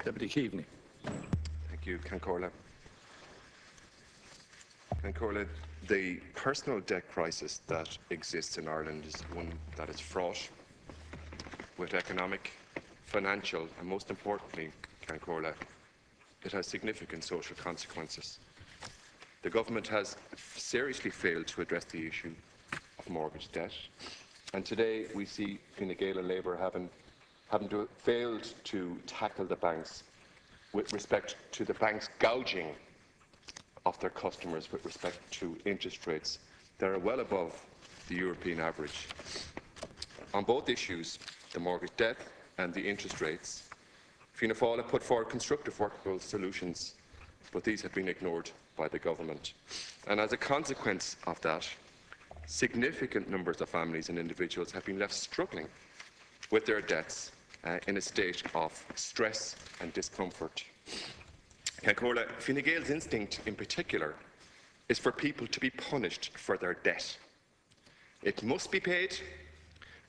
Deputy Keaveney. Thank you, Cancorla. Cancorla, the personal debt crisis that exists in Ireland is one that is fraught with economic, financial, and most importantly, Cancorla, it has significant social consequences. The government has seriously failed to address the issue of mortgage debt, and today we see Fine Gael and Labour having failed to tackle the banks with respect to the banks gouging of their customers with respect to interest rates that are well above the European average. On both issues, the mortgage debt and the interest rates, Fianna Fáil have put forward constructive workable solutions, but these have been ignored by the government. And as a consequence of that, significant numbers of families and individuals have been left struggling with their debts in a state of stress and discomfort. Cancorla, Fine Gael's instinct in particular is for people to be punished for their debt. It must be paid,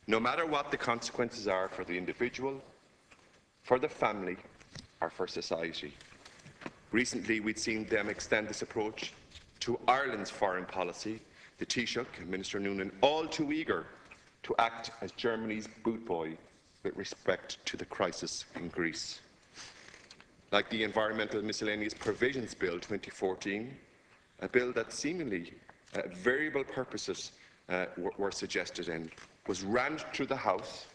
no matter what the consequences are for the individual, for the family, or for society. Recently, we'd seen them extend this approach to Ireland's foreign policy, the Taoiseach and Minister Noonan, all too eager to act as Germany's boot boy with respect to the crisis in Greece. Like the Environmental Miscellaneous Provisions Bill 2014, a bill that seemingly variable purposes were suggested in, was rammed through the House.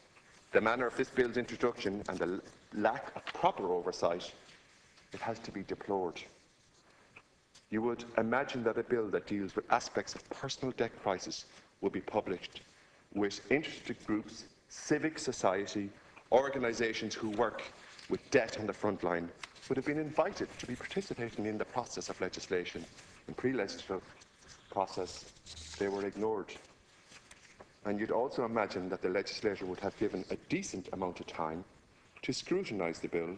The manner of this bill's introduction and the lack of proper oversight, it has to be deplored. You would imagine that a bill that deals with aspects of personal debt crisis would be published with interested groups, civic society, organisations who work with debt on the front line would have been invited to be participating in the process of legislation. In pre-legislative process, they were ignored. And you'd also imagine that the legislator would have given a decent amount of time to scrutinise the bill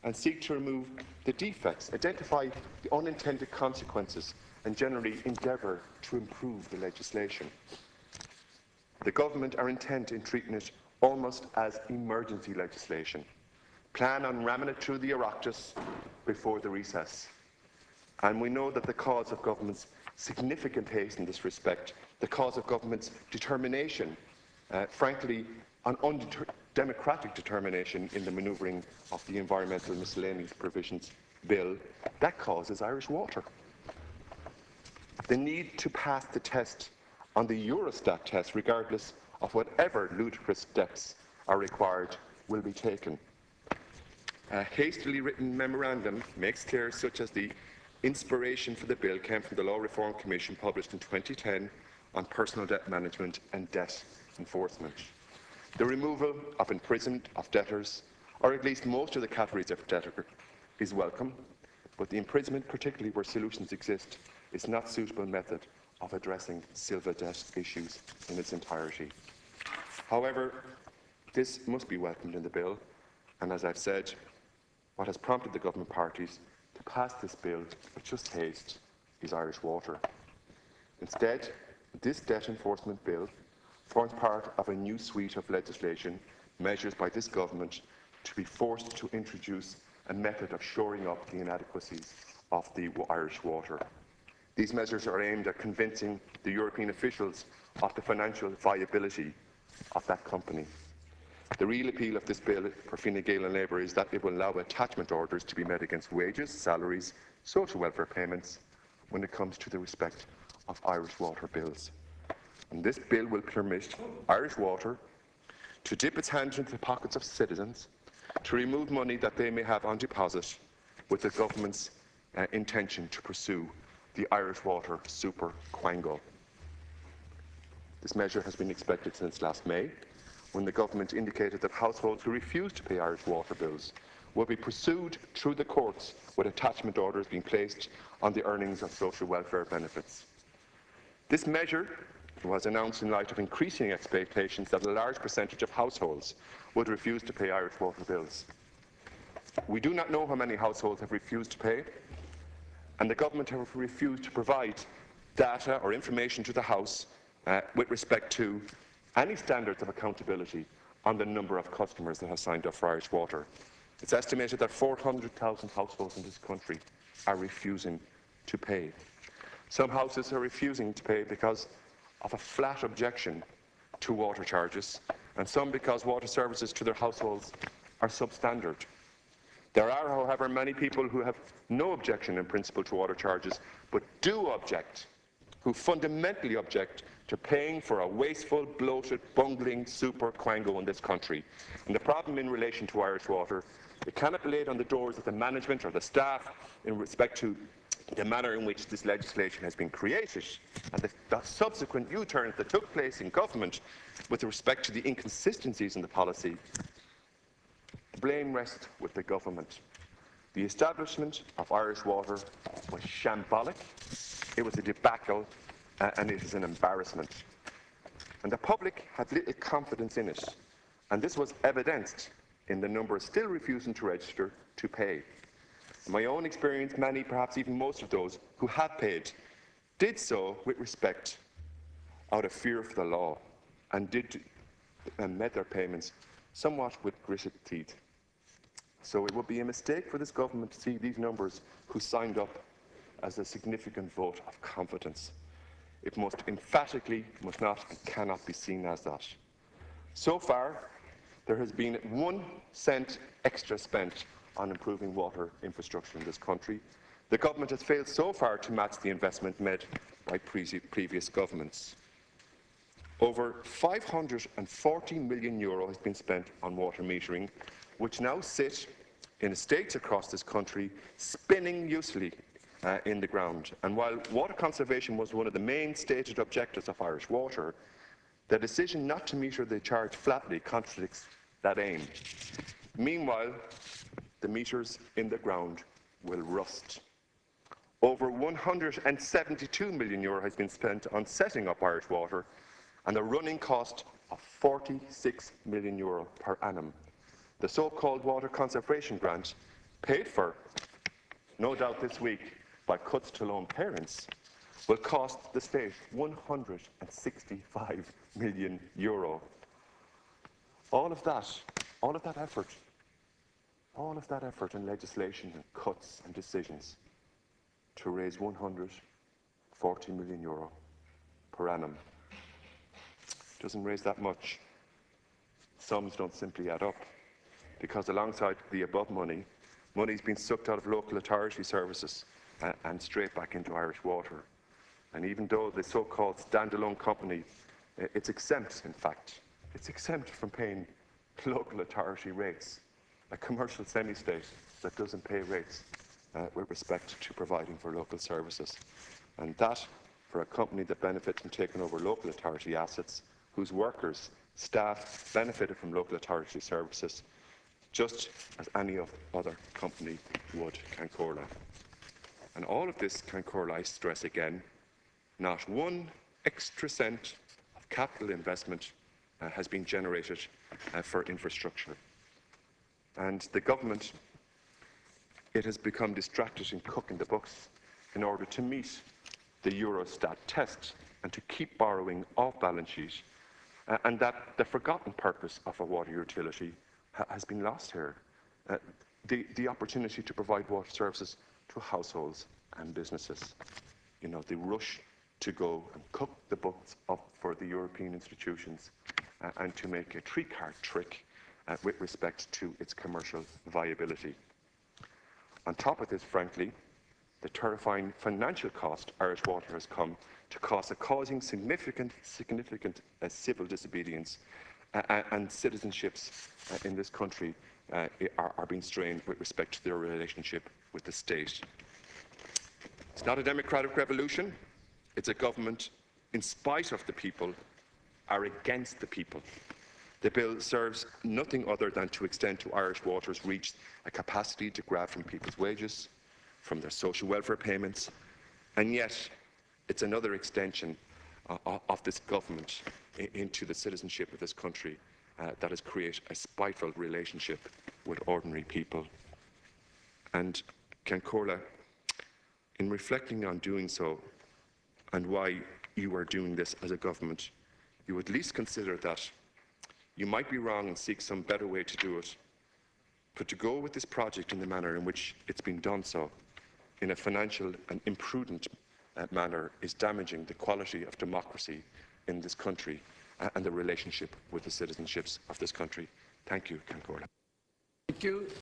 and seek to remove the defects, identify the unintended consequences, and generally endeavour to improve the legislation. The government are intent in treating it almost as emergency legislation. Plan on ramming it through the Oireachtas before the recess. And we know that the cause of government's significant haste in this respect, the cause of government's determination, frankly, an undemocratic determination in the manoeuvring of the Environmental Miscellaneous Provisions Bill, that cause is Irish Water. The need to pass the test on the Eurostat test, regardless of whatever ludicrous steps are required, will be taken. A hastily written memorandum makes clear, such as the inspiration for the bill came from the Law Reform Commission published in 2010 on personal debt management and debt enforcement. The removal of imprisonment of debtors, or at least most of the categories of debtor, is welcome, but the imprisonment, particularly where solutions exist, is not a suitable method of addressing silver debt issues in its entirety. However, this must be welcomed in the bill, and as I've said, what has prompted the government parties to pass this bill with just haste is Irish Water. Instead, this debt enforcement bill forms part of a new suite of legislation, measures by this government to be forced to introduce a method of shoring up the inadequacies of the Irish Water. These measures are aimed at convincing the European officials of the financial viability of that company. The real appeal of this bill for Fine Gael and Labour is that it will allow attachment orders to be made against wages, salaries, social welfare payments when it comes to the respect of Irish Water bills. And this bill will permit Irish Water to dip its hand into the pockets of citizens, to remove money that they may have on deposit with the government's intention to pursue the Irish Water super quango. This measure has been expected since last May, when the government indicated that households who refuse to pay Irish Water bills will be pursued through the courts with attachment orders being placed on the earnings of social welfare benefits. This measure was announced in light of increasing expectations that a large percentage of households would refuse to pay Irish Water bills. We do not know how many households have refused to pay, and the government have refused to provide data or information to the House with respect to any standards of accountability on the number of customers that have signed up for Irish Water. It's estimated that 400,000 households in this country are refusing to pay. Some houses are refusing to pay because of a flat objection to water charges, and some because water services to their households are substandard. There are, however, many people who have no objection in principle to water charges, but do object, who fundamentally object to paying for a wasteful, bloated, bungling super quango in this country. And the problem in relation to Irish Water, it cannot be laid on the doors of the management or the staff in respect to the manner in which this legislation has been created and the subsequent U-turns that took place in government with respect to the inconsistencies in the policy. The blame rests with the government. The establishment of Irish Water was shambolic, it was a debacle, and it is an embarrassment. And the public had little confidence in it, and this was evidenced in the number still refusing to register to pay. In my own experience, many, perhaps even most of those who have paid, did so with respect out of fear for the law and met their payments somewhat with gritted teeth. So it would be a mistake for this government to see these numbers who signed up as a significant vote of confidence. It must emphatically must not and cannot be seen as that. So far, there has been 1 cent extra spent on improving water infrastructure in this country. The government has failed so far to match the investment made by previous governments. Over €540 million has been spent on water metering, which now sit in estates across this country, spinning usefully in the ground. And while water conservation was one of the main stated objectives of Irish Water, the decision not to meter the charge flatly contradicts that aim. Meanwhile, the meters in the ground will rust. Over €172 million has been spent on setting up Irish Water, and a running cost of €46 million per annum. The so-called water conservation grant, paid for, no doubt this week, by cuts to lone parents, will cost the state €165 million. All of that effort and legislation and cuts and decisions to raise €140 million per annum doesn't raise that much. Sums don't simply add up, because alongside the above money's been sucked out of local authority services and straight back into Irish Water. And even though the so-called standalone company, it's exempt, in fact, it's exempt from paying local authority rates, a commercial semi-state that doesn't pay rates with respect to providing for local services. And that, for a company that benefits from taking over local authority assets, whose workers, staff benefited from local authority services, just as any other company would, Cancórla. And all of this, Cancórla, I stress again, not 1 extra cent of capital investment has been generated for infrastructure. And the government, it has become distracted in cooking the books in order to meet the Eurostat test and to keep borrowing off balance sheet, and that the forgotten purpose of a water utility has been lost here. The opportunity to provide water services to households and businesses. You know, the rush to go and cook the books up for the European institutions and to make a three-card trick with respect to its commercial viability. On top of this, frankly, the terrifying financial cost Irish Water has come to cost, causing significant civil disobedience, and citizenships in this country are being strained with respect to their relationship with the state. It's not a democratic revolution. It's a government, in spite of the people, are against the people. The bill serves nothing other than to extend to Irish Water's reach a capacity to grab from people's wages, from their social welfare payments, and yet it's another extension of this government into the citizenship of this country that has created a spiteful relationship with ordinary people. And Cancórla, in reflecting on doing so and why you are doing this as a government, you would at least consider that you might be wrong and seek some better way to do it, But to go with this project in the manner in which it's been done so, in a financial and imprudent manner, is damaging the quality of democracy in this country and the relationship with the citizenships of this country. Thank you, Ceann Comhairle. Thank you.